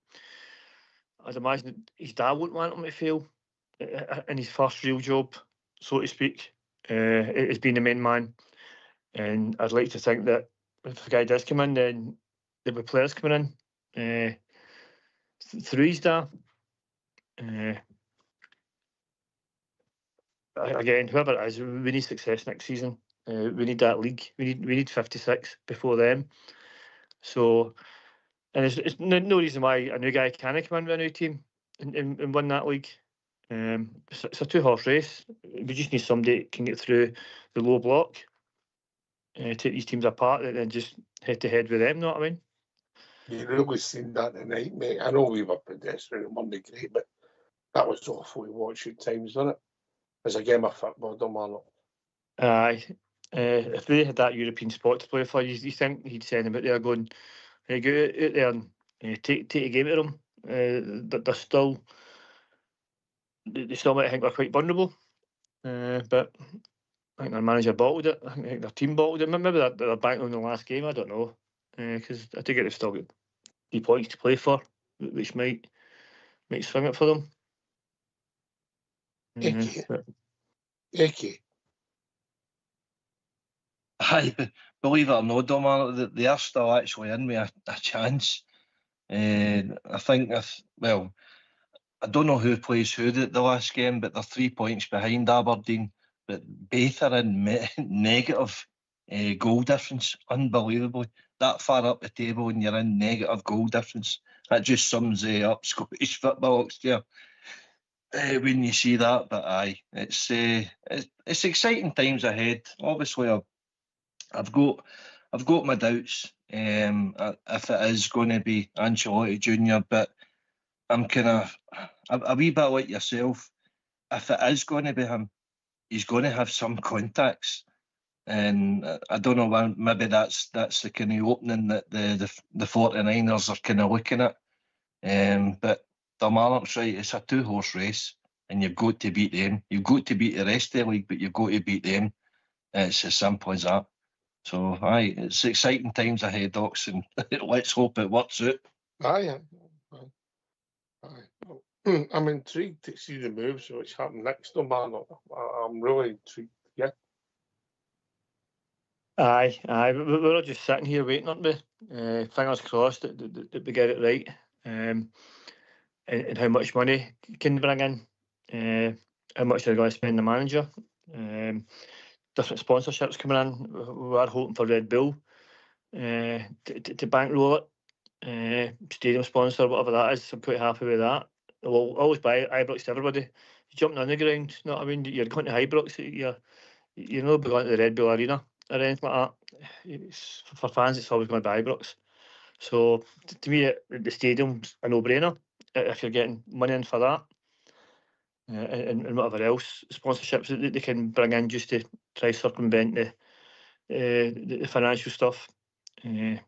I'd imagine his dad wouldn't want him to fail. in his first real job, so to speak, as being the main man. And I'd like to think that if the guy does come in, then there'll be players coming in through his da. Again, whoever it is, we need success next season. We need that league. We need 56 before them. So, and it's no reason why a new guy can't come in with a new team and win that league. It's a two-horse race. We just need somebody that can get through the low block, take these teams apart, and then just head-to-head with them, know what I mean? You really seen that tonight, mate. I know we were pedestrian, it wouldn't be great, but that was awful to watch at times, wasn't it? As a game of football, don't matter. Aye. If they had that European spot to play for, you think he'd send them out there going, hey, go out there and take a game to them. They're still, they still might think they're quite vulnerable. But I think their manager bottled it. I think their team bottled it. Maybe they're banking on the last game. I don't know. Because I think they've still got 3 points to play for, which might swing it for them. Icky. Aye, believe it or not, Dom, they are still actually in with a chance. I think I don't know who plays who the last game, but they're 3 points behind Aberdeen, but both are in negative goal difference. Unbelievably, that far up the table and you're in negative goal difference. That just sums up Scottish football there. When you see that, but aye, it's exciting times ahead. Obviously, I've got my doubts if it is going to be Ancelotti Jr., but I'm kind of a wee bit like yourself. If it is going to be him, he's going to have some contacts, and I don't know, maybe that's the kind of opening that the 49ers are kind of looking at. But Mark's right, it's a two-horse race, and you've got to beat them. You've got to beat the rest of the league, but you've got to beat them. It's as simple as that. So, aye, it's exciting times ahead, Docs, and let's hope it works out. Aye. I'm intrigued to see the moves which happen next, no matter. I'm really intrigued, yeah. Aye. We're all just sitting here waiting, aren't we? Fingers crossed that we get it right. And how much money can bring in, how much they're going to spend the manager. Different sponsorships coming in. We are hoping for Red Bull to bankroll it. Stadium sponsor, whatever that is, I'm quite happy with that. We'll always buy Ibrox to everybody. You're jumping on the ground, you know what I mean? You're going to Ibrox, you're not going to the Red Bull Arena or anything like that. For fans, it's always going to be Ibrox. So to me, the stadium's a no-brainer if you're getting money in for that. And whatever else sponsorships that they can bring in just to try circumvent the financial stuff. And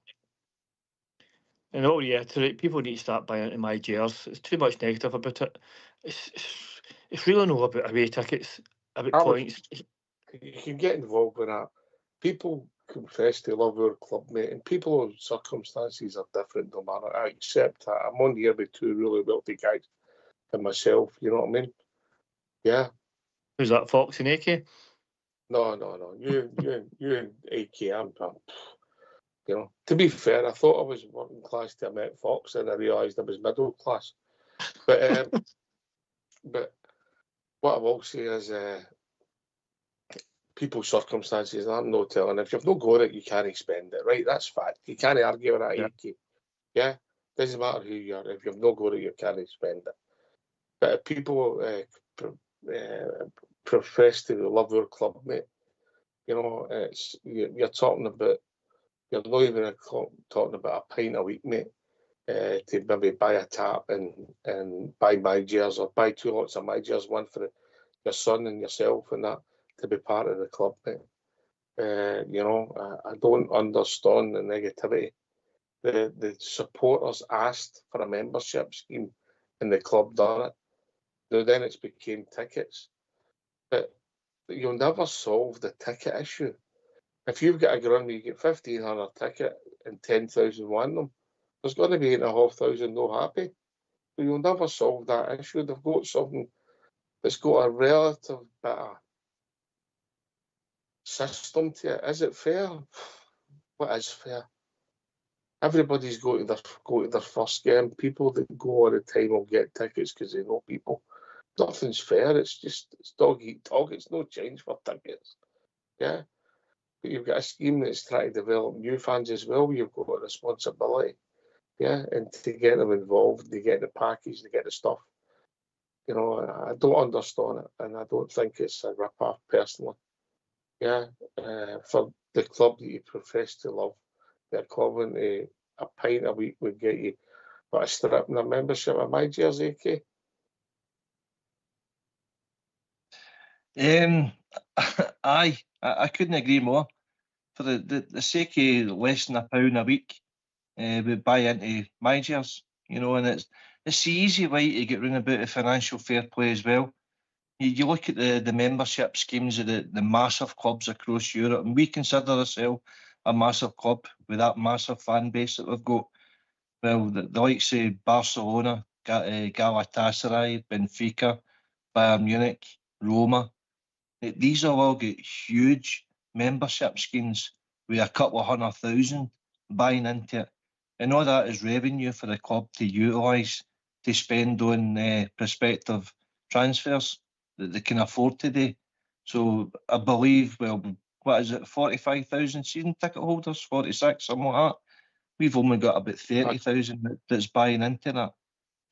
I'll reiterate, people need to start buying into my jars. It's too much negative about it. It's really not about away tickets, about points. You can get involved with that. People confess they love our club, mate, and people's circumstances are different, no matter. I accept that. I'm on here with 2 really wealthy guys and myself, you know what I mean? Yeah. Who's that, Fox and AK? No. You and AK, I'm you know, to be fair, I thought I was working class till I met Fox, and I realised I was middle class. But but what I will say is people's circumstances, I'm no telling. If you've not got it, you can't spend it, right? That's fact. You can't argue with that, AK. Yeah? Doesn't matter who you are. If you've not got it, you can't spend it. But if people profess to love our club, mate, you know, you're talking about, you're not even talking about a pint a week, mate, to maybe buy a tap and buy my jars, or buy 2 lots of my jars, one for your son and yourself and that, to be part of the club, mate. You know, I don't understand the negativity. The supporters asked for a membership scheme and the club done it. Now then it's became tickets. But you'll never solve the ticket issue. If you've got a ground where you get 1,500 ticket and 10,000 want them, there's going to be 8,500 no happy. So you'll never solve that issue. They've got something that's got a relative bit of system to it. Is it fair? What is fair? Everybody's go to their first game. People that go all the time will get tickets because they know people. Nothing's fair. It's dog eat dog. It's no change for tickets. Yeah. But you've got a scheme that's trying to develop new fans as well. You've got a responsibility. Yeah. And to get them involved, they get the package, they get the stuff. You know, I don't understand it, and I don't think it's a rip-off personally. Yeah. For the club that you profess to love, the equivalent to a pint a week would get you a strip and a membership of my jersey, AK. Aye, I couldn't agree more. For the sake of less than £1 a week, we buy into my jersey, you know, and it's the easy way to get round about the financial fair play as well. You look at the membership schemes of the massive clubs across Europe, and we consider ourselves a massive club with that massive fan base that we've got. Well, the likes of Barcelona, Galatasaray, Benfica, Bayern Munich, Roma, these have all got huge membership schemes with a couple of 100,000 buying into it. And all that is revenue for the club to utilise to spend on prospective transfers that they can afford to do. So I believe, well, what is it, 45,000 season ticket holders, 46, something like that. We've only got about 30,000 that's buying into that.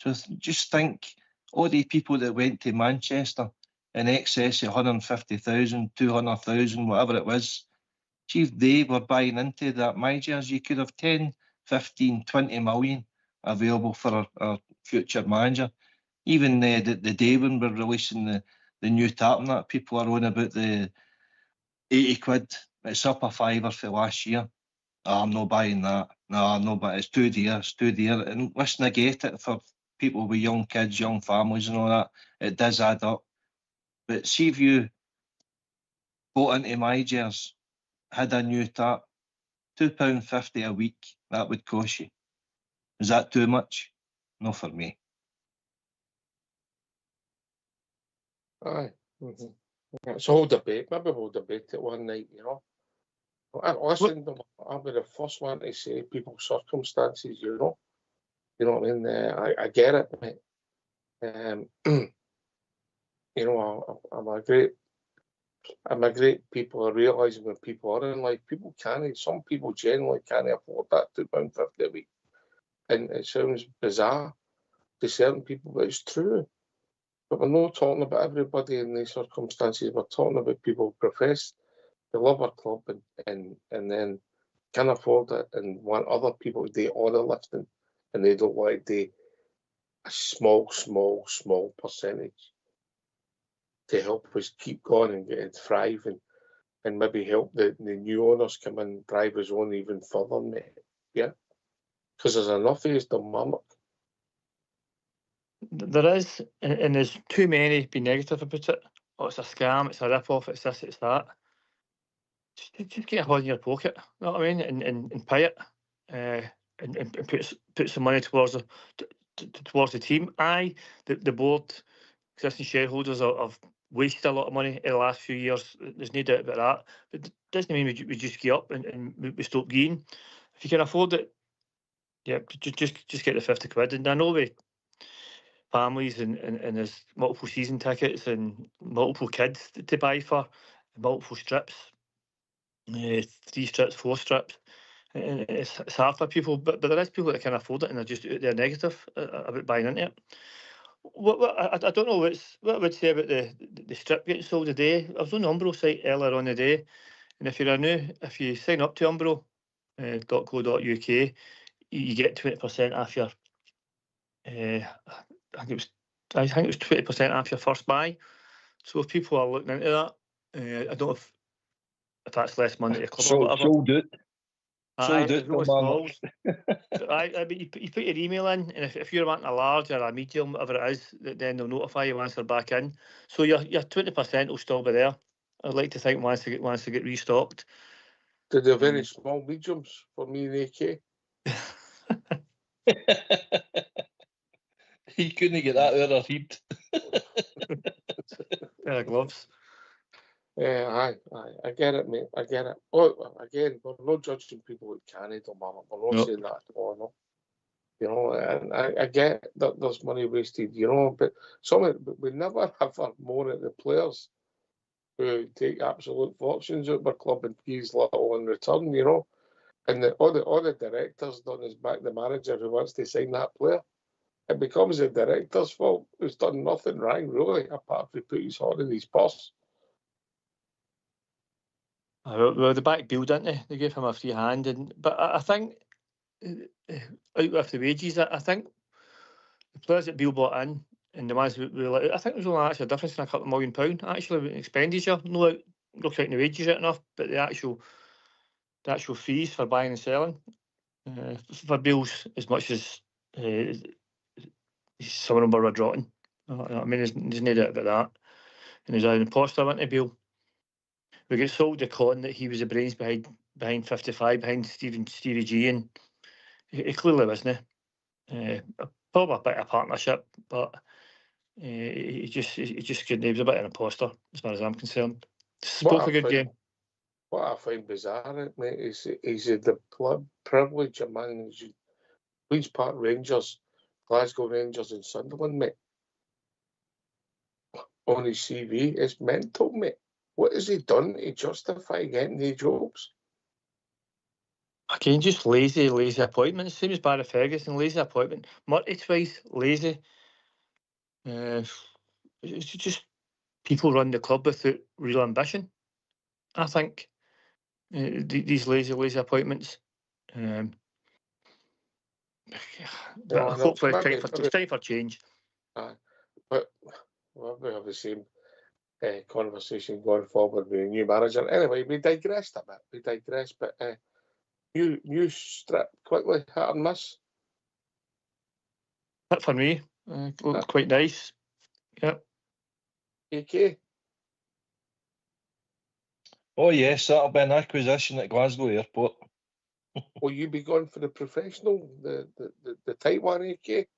So just think, all the people that went to Manchester in excess of 150,000, 200,000, whatever it was, see if they were buying into that my jersey, you could have 10, 15, 20 million available for our future manager. Even the day when we're releasing the new tartan, people are on about the 80 quid. It's up a fiver for last year. Oh, I'm not buying that. No, I'm not buying it. It's too dear. It's too dear. And listen, I get it for people with young kids, young families and all that. It does add up. But see if you bought into my jersey, had a new tap, £2.50 a week, that would cost you. Is that too much? Not for me. Aye. Mm-hmm. It's a whole debate. Maybe we'll debate it one night, you know. Listen, I'll be the first one to say people's circumstances, you know. You know what I mean? I get it, mate. You know, I'm a great people. I realise when people are in life, some people generally can't afford that £2.50 a week. And it sounds bizarre to certain people, but it's true. But we're not talking about everybody in these circumstances. We're talking about people who profess to love our club and then can't afford it and want other people to do all the lifting, and they don't want to do a small percentage to help us keep going and get it thrive and maybe help the new owners come in and drive us on even further, mate. Yeah? Because there's enough of us to mum it. There is, and there's too many be negative about it. Oh, it's a scam, it's a rip-off, it's this, it's that. Just get a hold in your pocket, you know what I mean, and pay it, and put some money towards the team. The board, existing shareholders have wasted a lot of money in the last few years. There's no doubt about that. But it doesn't mean we just give up and we stop giving. If you can afford it, yeah, just get the 50 quid. And I know we families and there's multiple season tickets and multiple kids to buy for, multiple strips, 3 strips, 4 strips. And it's hard for people, but there is people that can afford it and they're negative about buying into it. I don't know what I would say about the strip getting sold today. I was on the Umbro site earlier on the day, and if you sign up to umbro.co.uk, you get 20% off your. I think it was 20% off your first buy. So if people are looking into that, I don't know if that's less money to club or whatever. Sold it. Sold it. You put your email in, and if you're wanting a large or a medium, whatever it is, then they'll notify you once they're back in. So your 20% will still be there. I'd like to think once they get restocked. They're very small mediums for me and AK. You couldn't get that out of heat. pair of gloves. Aye. I get it, mate. I get it. Oh, again, we're not judging people who can't do man. We're not saying that at all. No. You know, and I get that there's money wasted, you know, but we never have more at the players who take absolute fortunes out of our club and fees little in return, you know. And all the directors done is back the manager who wants to sign that player. It becomes the director's fault, who's done nothing wrong, really, apart from put his heart in his purse. Well, the back bill, didn't they? They gave him a free hand, but I think out with the wages, I think the players that Bill brought in and the ones we let out, I think there was only actually a difference in a couple of £1 million actually with expenditure. No, not counting the wages yet enough, but the actual fees for buying and selling for Bill's as much as some of them were withdrawn. I mean, there's no doubt about that. And there's an imposter went to Bill. We get sold the con that he was the brains behind 55, behind Stevie G, and he clearly wasn't. Probably a bit of partnership, but he just couldn't. He was a bit of an imposter, as far as I'm concerned. Spoke a good game. What I find bizarre, mate, is the privilege of managing Queen's Park Rangers, Glasgow Rangers, and Sunderland, mate. On his CV, it's mental, mate. What has he done to justify getting the jobs? Again, just lazy appointments. Same as Barry Ferguson, lazy appointment. Murty twice, lazy. It's just people run the club without real ambition. I think these lazy appointments. Hopefully, it's time for change. But we'll have the same conversation going forward with a new manager. Anyway, we digressed a bit. But new strip quickly, hit and miss. Hit for me. Looked quite nice. Yep. AK. Oh yes, that'll be an acquisition at Glasgow Airport. Will you be going for the professional, the tight one, AK?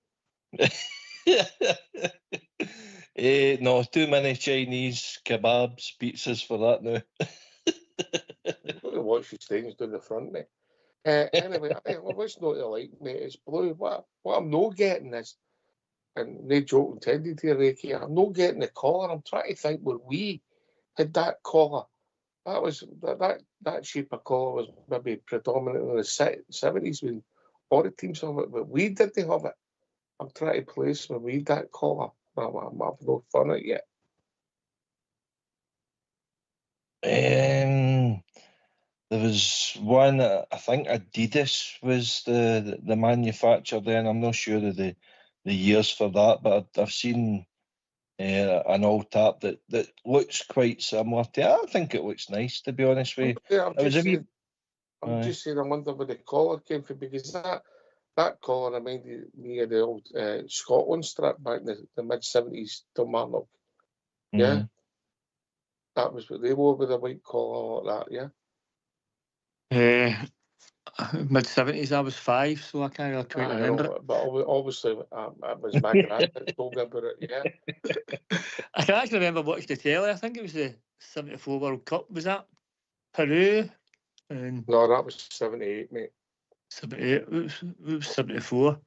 No, too many Chinese kebabs, pizzas for that now. You've got to watch your things down the front, mate. Anyway, what's not to like, mate, it's blue. What I'm not getting is, and no joke intended here, AK, I'm not getting the collar. I'm trying to think where we had that collar. That shape of collar was maybe predominant in the 70s when all the teams have it, but we didn't have it. I'm trying to place where we had that collar. I've no fun at it yet. There was one, I think Adidas was the manufacturer then. I'm not sure of the years for that, but I've seen an old tap that looks quite similar to it. I think it looks nice, to be honest with you. Yeah, I'm just saying I wonder where the collar came from, because that collar reminded me of the old Scotland strip back in the mid-70s to Marnock. Yeah? That was what they wore with a white collar like that, yeah? Mid-70s, I was 5, so I can't really quite remember it. But obviously, it was my granddad that told me about it, yeah? I can actually remember watching the telly. I think it was the 74 World Cup. Was that Peru? No, that was 78, mate. 78. It was 74.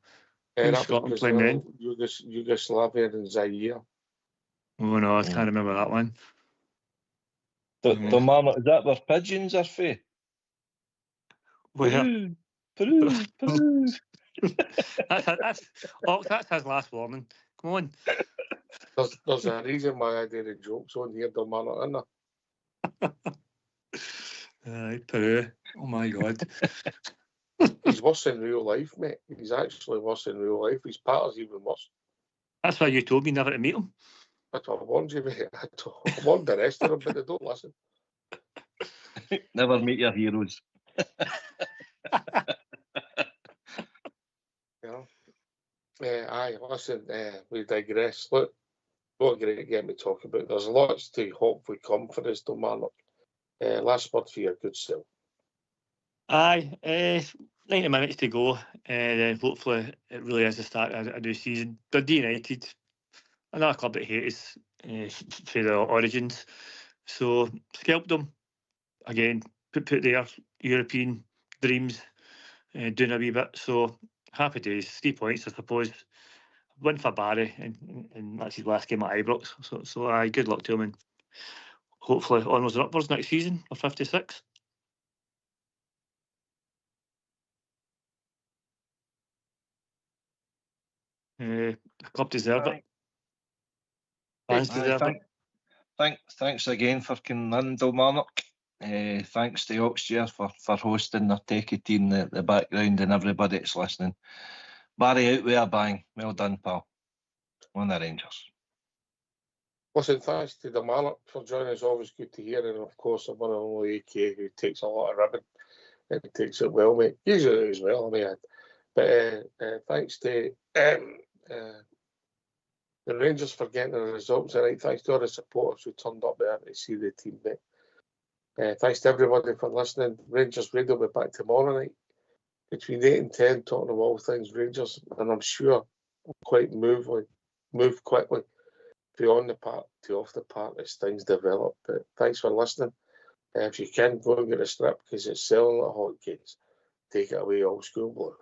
That Scotland was playing then. Yugoslavia and Zaire. Oh no, I can't remember that one. Is that where pigeons are for? Where? Peru. That's his last warning. Come on. There's a reason why I did the jokes on here, Domano, isn't there? Peru. Oh my God. He's worse in real life, mate. He's actually worse in real life. His partner's even worse. That's why you told me never to meet him. I warned you, mate. I warned the rest of them, but they don't listen. Never meet your heroes. Listen, we digress. Look, what a great game to talk about. There's lots to hopefully come for us, Domano. Last word for your good self. 90 minutes to go. Hopefully, it really is the start of a new season. Dundee United, another club that hate us. for the Origins. So scalped them again, put their European dreams doing a wee bit. So happy days, 3 points, I suppose. Win for Barry, and that's his last game at Ibrox. So good luck to him, and hopefully onwards and upwards next season for 56. The club deserve it. Fans deserve it. Thanks again for coming in, Kilmarnock. Thanks to Oxshire for hosting their techie team in the background, and everybody that's listening. Barry, out with a bang. Well done, pal. On the Rangers. Listen, thanks to the Marnock for joining us. Always good to hear. And of course, the one and only AK who takes a lot of ribbon and takes it well, mate. Usually as well, I mean. But thanks to the Rangers for getting the results tonight. Thanks to all the supporters who turned up there to see the team, mate. Thanks to everybody for listening. Rangers Radio will be back tomorrow night between 8 and 10, talking about all things Rangers. And I'm sure we'll quite move quickly beyond the park to off the park as things develop. But thanks for listening. If you can, go and get a strip because it's selling like hotcakes. Take it away, Old School Blue.